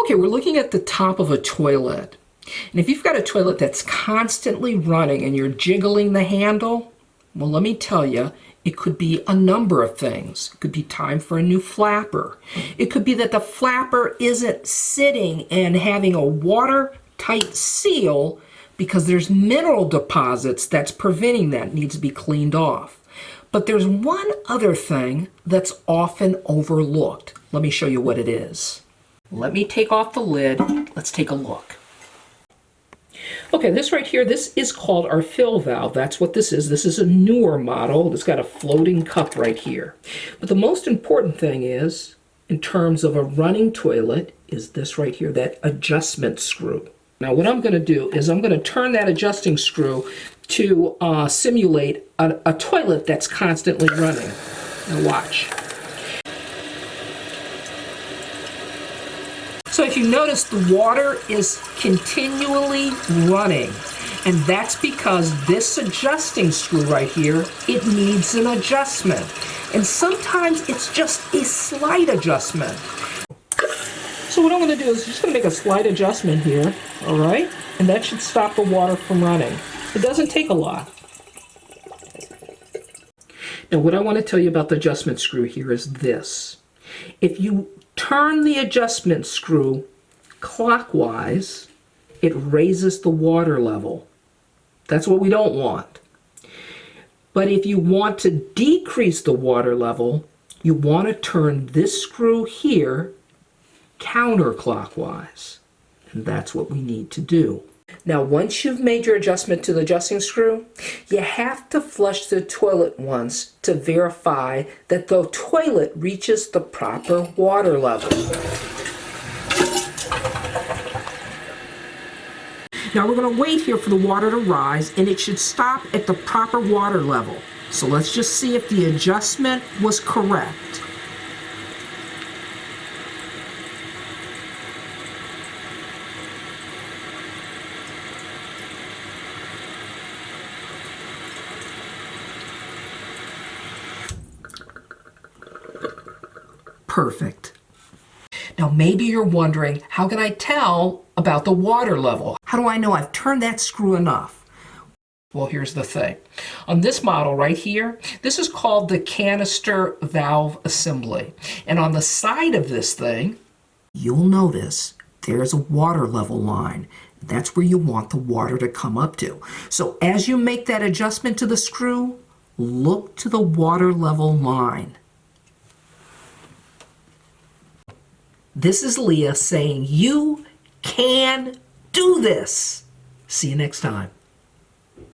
Okay, we're looking at the top of a toilet. And if you've got a toilet that's constantly running and you're jiggling the handle, well, let me tell you, it could be a number of things. It could be time for a new flapper. It could be that the flapper isn't sitting and having a watertight seal because there's mineral deposits that's preventing that. It needs to be cleaned off. But there's one other thing that's often overlooked. Let me show you what it is. Let me take off the lid. Let's take a look. Okay, this right here, this is called our fill valve. That's what this is. This is a newer model. It's got a floating cup right here. But the most important thing is, in terms of a running toilet, is this right here, that adjustment screw. Now what I'm going to do is I'm going to turn that adjusting screw to simulate a toilet that's constantly running. Now watch. So if you notice, the water is continually running, and that's because this adjusting screw right here, it needs an adjustment. And sometimes it's just a slight adjustment. So what I'm going to do is just going to make a slight adjustment here, all right? And that should stop the water from running. It doesn't take a lot. Now what I want to tell you about the adjustment screw here is this. If you turn the adjustment screw clockwise, it raises the water level. That's what we don't want. But if you want to decrease the water level, you want to turn this screw here counterclockwise. And that's what we need to do. Now, once you've made your adjustment to the adjusting screw, you have to flush the toilet once to verify that the toilet reaches the proper water level. Now we're going to wait here for the water to rise, and it should stop at the proper water level. So let's just see if the adjustment was correct. Perfect. Now maybe you're wondering, how can I tell about the water level? How do I know I've turned that screw enough? Well, here's the thing. On this model right here, this is called the canister valve assembly. And on the side of this thing, you'll notice there's a water level line. That's where you want the water to come up to. So as you make that adjustment to the screw, look to the water level line. This is Leah saying you can do this. See you next time.